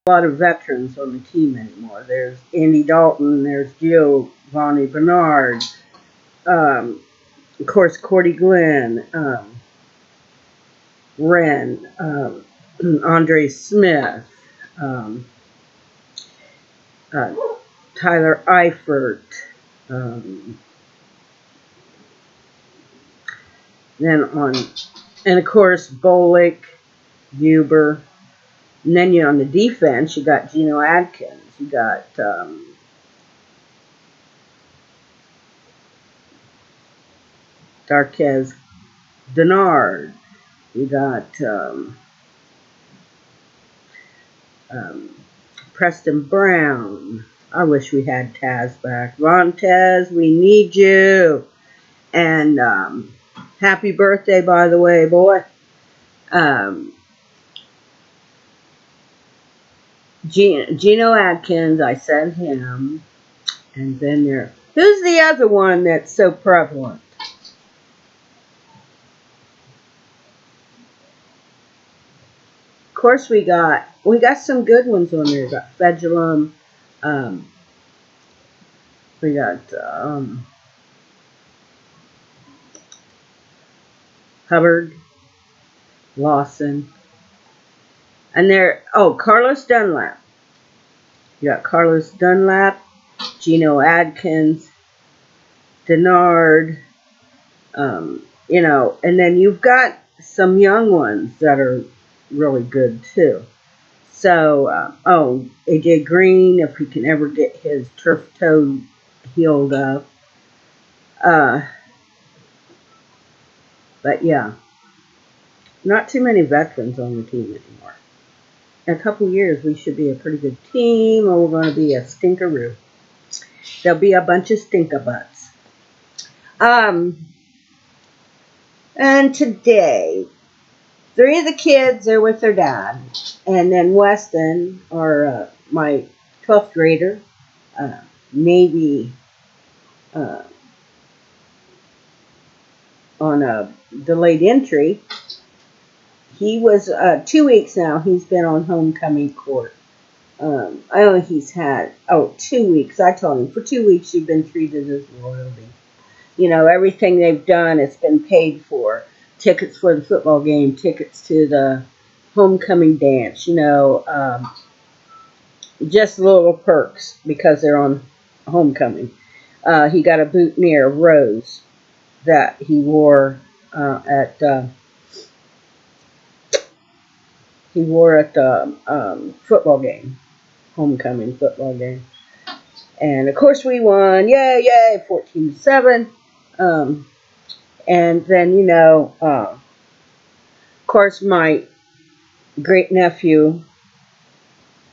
a lot of veterans on the team anymore. There's Andy Dalton, there's Giovanni Bernard, of course, Cordy Glenn, Wren, Andre Smith, um, uh, Tyler Eifert, um, then on, and of course, Bolick, Huber. And then on the defense, you got Geno Adkins. You got Darquez Denard. You got um, Preston Brown. I wish we had Taz back. Ron Taz, we need you. And happy birthday, by the way, boy. Um, Geno Adkins, I said him. And then who's the other one that's so prevalent? Of course, we got some good ones on there. We got Fedulum. Um, we got Hubbard, Lawson, and Carlos Dunlap. You got Carlos Dunlap, Geno Adkins, Denard, and then you've got some young ones that are really good too. So, AJ Green, if he can ever get his turf toe healed up. But yeah, not too many veterans on the team anymore. In a couple years, we should be a pretty good team, or we're going to be a stinkeroo. There'll be a bunch of stinker butts. And today, 3 of the kids are with their dad, and then Weston, or my 12th grader, Navy, on a delayed entry. He was 2 weeks now. He's been on homecoming court. I know he's had 2 weeks. I told him for 2 weeks you've been treated as royalty. Everything they've done, it's been paid for. Tickets for the football game, tickets to the homecoming dance, just little perks because they're on homecoming. He got a boutonniere rose that he wore at the football game, homecoming football game. And of course we won, yay, 14-7. And then, of course, my great nephew,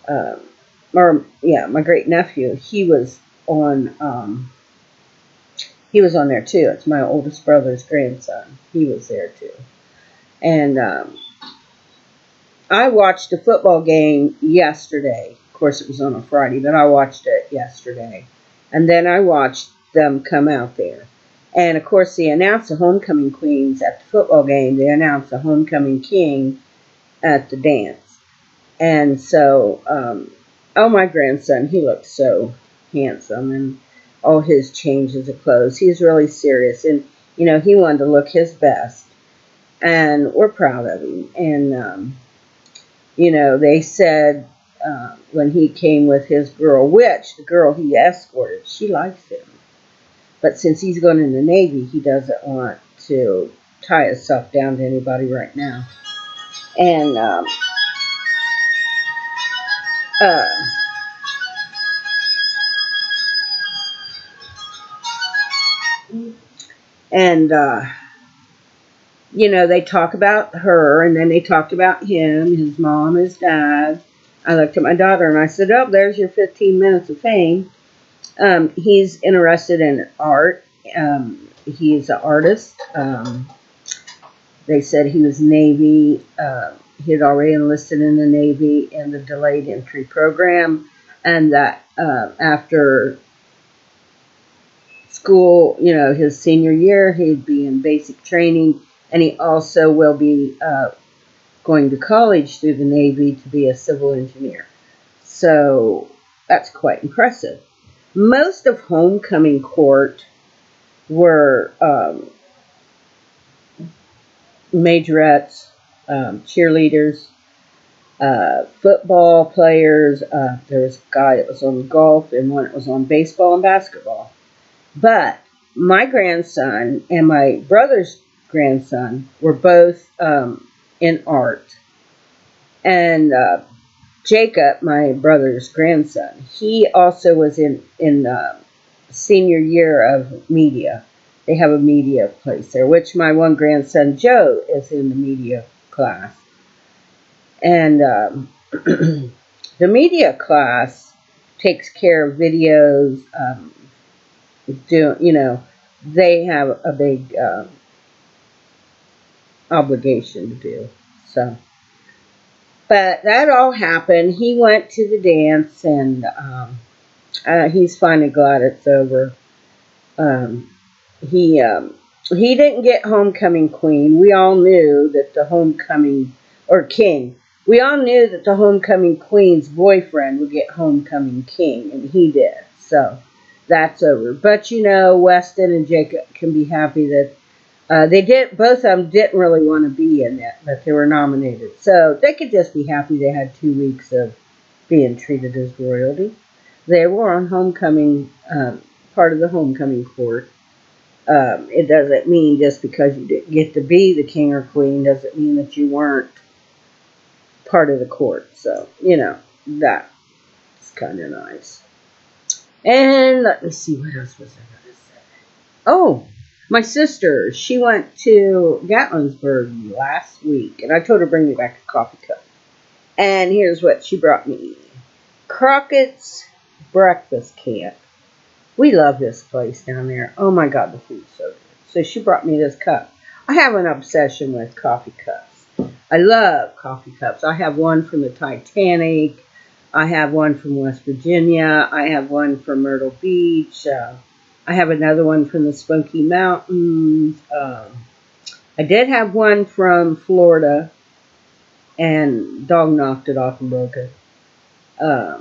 my great nephew, he was on there too. It's my oldest brother's grandson. He was there too. And I watched a football game yesterday. Of course, it was on a Friday, but I watched it yesterday. And then I watched them come out there. And, of course, they announced the homecoming queens at the football game. They announced the homecoming king at the dance. And so, my grandson, he looked so handsome. And all his changes of clothes. He's really serious. And, he wanted to look his best. And we're proud of him. And, they said when he came with his girl, which the girl he escorted, she likes him. But since he's going in the Navy, he doesn't want to tie himself down to anybody right now. And they talk about her, and then they talked about him, his mom, his dad. I looked at my daughter and I said, "Oh, there's your 15 minutes of fame." He's interested in art. He's an artist. They said he was Navy. He had already enlisted in the Navy in the delayed entry program, and that after school, his senior year, he'd be in basic training, and he also will be going to college through the Navy to be a civil engineer. So that's quite impressive. Most of homecoming court were majorettes, cheerleaders, football players. There was a guy that was on golf and one that was on baseball and basketball. But my grandson and my brother's grandson were both in art. And Jacob, my brother's grandson, he also was in senior year of media. They have a media place there, which my one grandson Joe is in the media class. And the media class takes care of videos. They have a big obligation to do. So, but that all happened. He went to the dance, and he's finally glad it's over. Um, he um, he didn't get homecoming queen. We all knew that the homecoming or king. We all knew that the homecoming queen's boyfriend would get homecoming king, and he did. So that's over. But Weston and Jacob can be happy that they did. Both of them didn't really want to be in it, but they were nominated, so they could just be happy they had 2 weeks of being treated as royalty. They were on homecoming, part of the homecoming court. It doesn't mean just because you didn't get to be the king or queen doesn't mean that you weren't part of the court. So that's kind of nice. And let me see, what else was I going to say? Oh, my sister, she went to Gatlinburg last week, and I told her to bring me back a coffee cup. And here's what she brought me. Crockett's Breakfast Camp. We love this place down there. Oh my God, the food's so good. So she brought me this cup. I have an obsession with coffee cups. I love coffee cups. I have one from the Titanic. I have one from West Virginia. I have one from Myrtle Beach. I have another one from the Smoky Mountains. I did have one from Florida, and dog knocked it off and broke it. I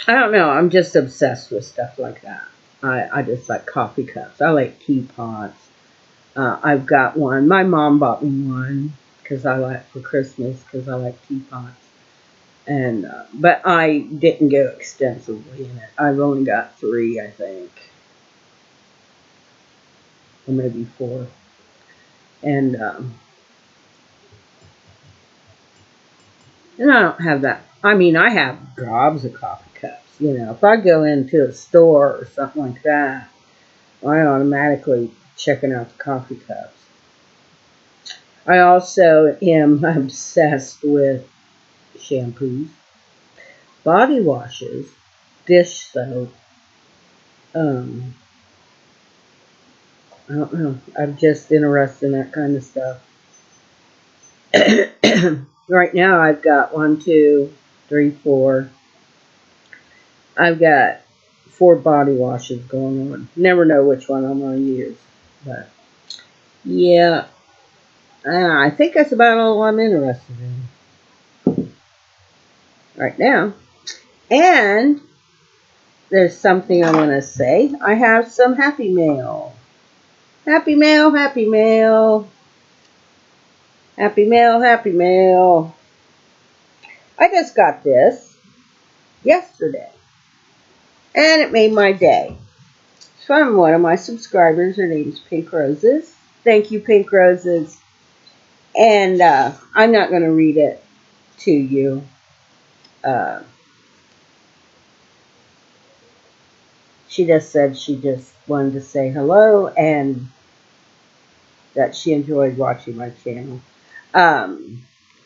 don't know. I'm just obsessed with stuff like that. I just like coffee cups. I like teapots. I've got one. My mom bought me one because I like for Christmas because I like teapots. And but I didn't go extensively in it. I've only got 3, I think, or maybe 4. And I don't have that. I mean, I have gobs of coffee cups. If I go into a store or something like that, I automatically checking out the coffee cups. I also am obsessed with shampoos, body washes, dish soap. Um, I don't know. I'm just interested in that kind of stuff. Right now, I've got 1, 2, 3, 4. I've got 4 body washes going on. Never know which one I'm going to use. But, yeah, I think that's about all I'm interested in right now. And there's something I want to say. I have some happy mail. Happy mail, happy mail. Happy mail, happy mail. I just got this yesterday, and it made my day. It's from one of my subscribers. Her name's Pink Roses. Thank you, Pink Roses. And I'm not going to read it to you. She just said she just wanted to say hello and that she enjoyed watching my channel. And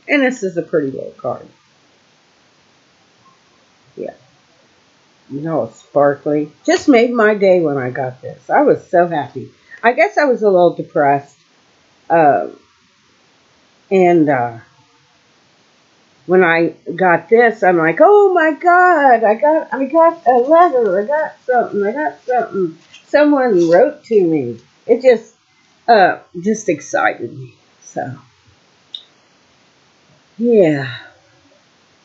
this is a pretty little card. Yeah. It's sparkly. Just made my day when I got this. I was so happy. I guess I was a little depressed. And when I got this, I'm like, oh my God, I got a letter. I got something. Someone wrote to me. It just excited me. So Yeah,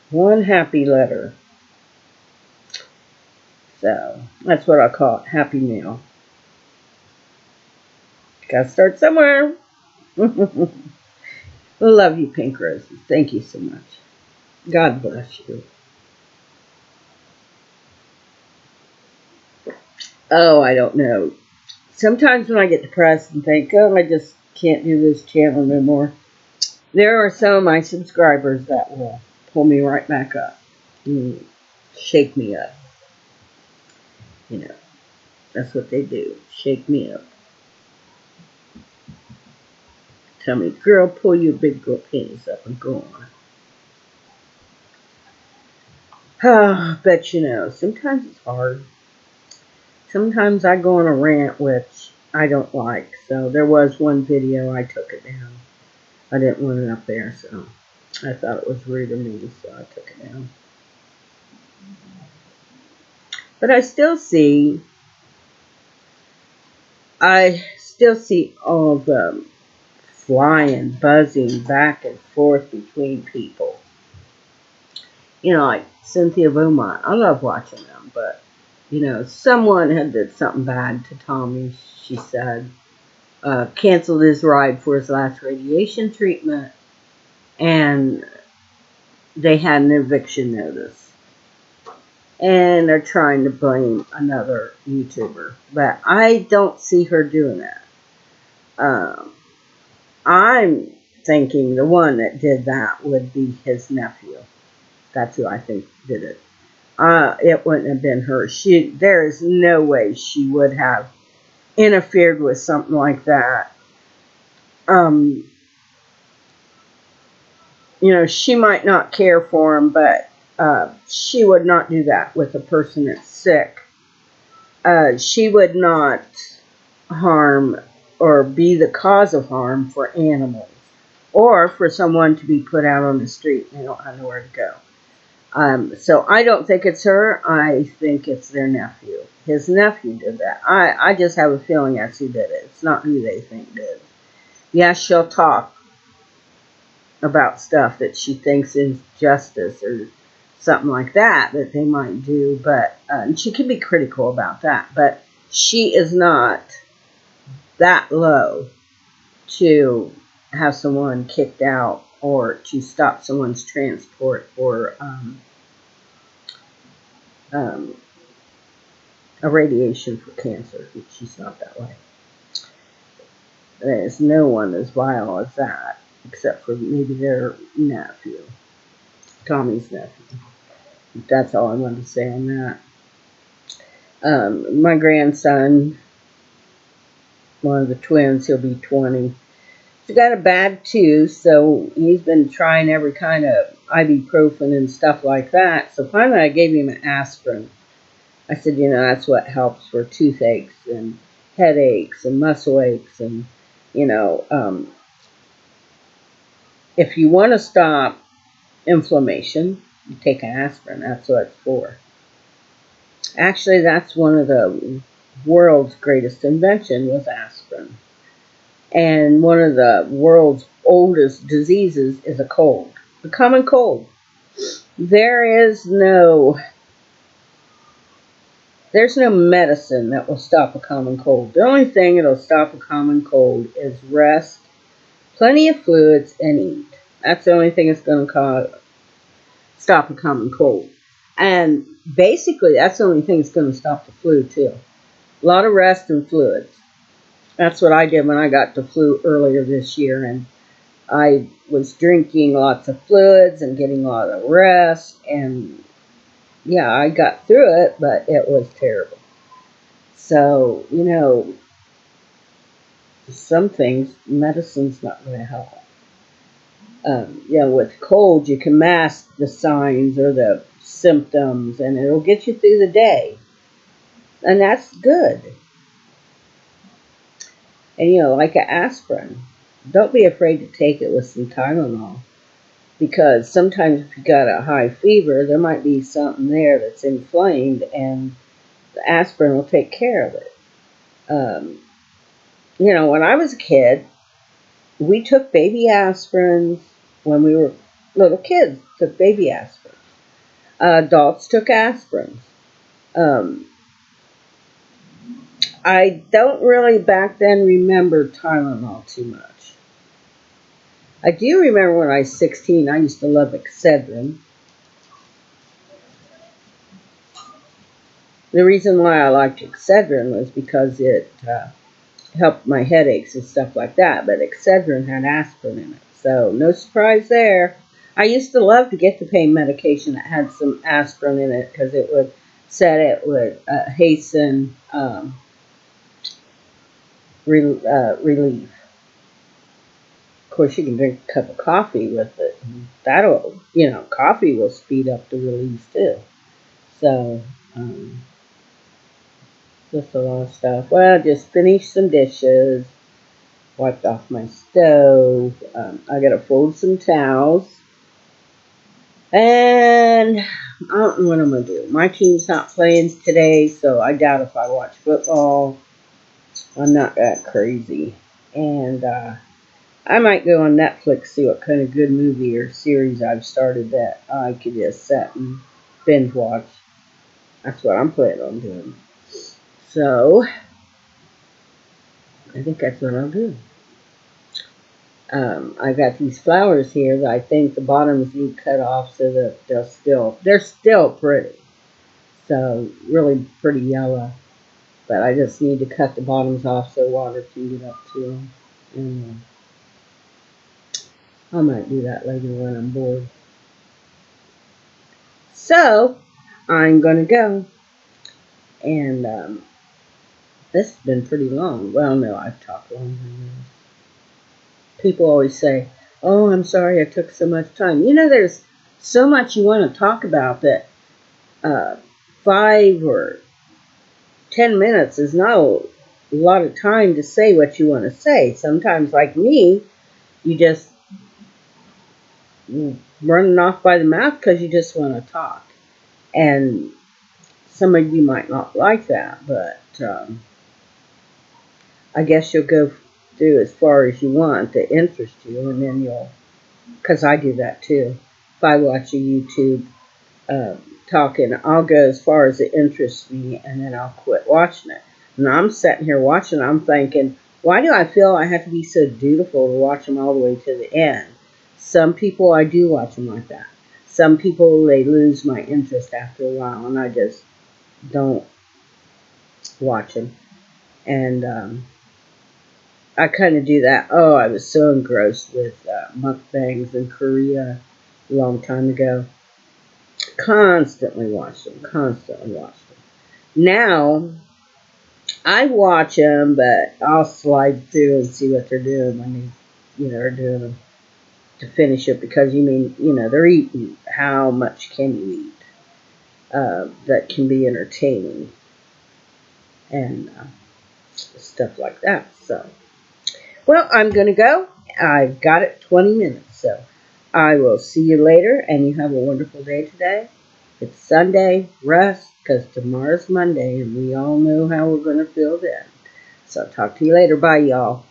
one happy letter. So that's what I call it, happy meal. Gotta start somewhere. Love you, Pink Roses. Thank you so much. God bless you. Oh, I don't know. Sometimes when I get depressed and think, oh, I just can't do this channel no more, there are some of my subscribers that will pull me right back up and shake me up. You know, that's what they do. Shake me up. Tell me, girl, pull your big girl panties up and go on. But sometimes it's hard. Sometimes I go on a rant, which I don't like. So there was one video, I took it down. I didn't want it up there, so I thought it was rude of me, so I took it down. But I still see all the flying, buzzing back and forth between people. Like Cynthia Beaumont. I love watching them, but someone had did something bad to Tommy. She said, canceled his ride for his last radiation treatment, and they had an eviction notice. And they're trying to blame another YouTuber, but I don't see her doing that. I'm thinking the one that did that would be his nephew. That's who I think did it. It wouldn't have been her. There is no way she would have interfered with something like that. Um, she might not care for him, but she would not do that with a person that's sick. She would not harm or be the cause of harm for animals or for someone to be put out on the street and they don't have nowhere to go. So I don't think it's her. I think it's their nephew. His nephew did that. I just have a feeling that's who did it. It's not who they think did. Yes, she'll talk about stuff that she thinks is justice or something like that they might do, but and she can be critical about that. But she is not that low to have someone kicked out or to stop someone's transport for um, a radiation for cancer. She's not that way. There's no one as vile as that, except for maybe their nephew, Tommy's nephew. That's all I wanted to say on that. My grandson, one of the twins, he'll be 20. He's got a bad tooth, so he's been trying every kind of ibuprofen and stuff like that. So finally I gave him an aspirin. I said, that's what helps for toothaches and headaches and muscle aches. And, if you want to stop inflammation, you take an aspirin. That's what it's for. Actually, that's one of the world's greatest invention was aspirin. And one of the world's oldest diseases is a cold, the common cold. There's no medicine that will stop a common cold. The only thing that'll stop a common cold is rest, plenty of fluids, and eat. That's the only thing that's going to stop a common cold. And basically, that's the only thing that's going to stop the flu, too. A lot of rest and fluids. That's what I did when I got the flu earlier this year. And I was drinking lots of fluids and getting a lot of rest. And yeah, I got through it, but it was terrible. So, some things, medicine's not going to help. With cold, you can mask the signs or the symptoms, and it'll get you through the day. And that's good. And, like an aspirin, don't be afraid to take it with some Tylenol. Because sometimes if you got a high fever, there might be something there that's inflamed, and the aspirin will take care of it. When I was a kid, we took baby aspirins when we were Little kids took baby aspirin. Adults took aspirin. Um, I don't really back then remember Tylenol too much. I do remember when I was 16, I used to love Excedrin. The reason why I liked Excedrin was because it helped my headaches and stuff like that, but Excedrin had aspirin in it, so no surprise there. I used to love to get the pain medication that had some aspirin in it because it would hasten relief. Of course, you can drink a cup of coffee with it. That'll, coffee will speed up the release too. So, um, just a lot of stuff. Well, just finished some dishes, wiped off my stove. I gotta fold some towels. And I don't know what I'm gonna do. My team's not playing today, so I doubt if I watch football. I'm not that crazy. And I might go on Netflix, see what kind of good movie or series I've started that I could just sit and binge watch. That's what I'm planning on doing. So I think that's what I'll do. I got these flowers here that I think the bottoms need cut off so that they're still pretty. So really pretty yellow. But I just need to cut the bottoms off so water can get up to them. And I might do that later when I'm bored. So I'm gonna go. And this has been pretty long. Well, no, I've talked longer than this. People always say, "Oh, I'm sorry I took so much time." There's so much you want to talk about that 5 or 10 minutes is not a lot of time to say what you want to say. Sometimes, like me, you just running off by the mouth because you just want to talk. And some of you might not like that, but I guess you'll go through as far as you want that interest you, and then because I do that too. If I watch a YouTube uh, talking, I'll go as far as it interests me, and then I'll quit watching it. And I'm sitting here watching, I'm thinking, why do I feel I have to be so dutiful to watch them all the way to the end? Some people, I do watch them like that. Some people, they lose my interest after a while, and I just don't watch them. And I kind of do that. Oh, I was so engrossed with mukbangs in Korea a long time ago. Constantly watched them. Constantly watched them. Now, I watch them, but I'll slide through and see what they're doing when are doing them to finish it because they're eating. How much can you eat that can be entertaining and stuff like that? So, well, I'm going to go. I've got it 20 minutes, so I will see you later, and you have a wonderful day today. It's Sunday, rest, because tomorrow's Monday, and we all know how we're going to feel then. So, talk to you later. Bye, y'all.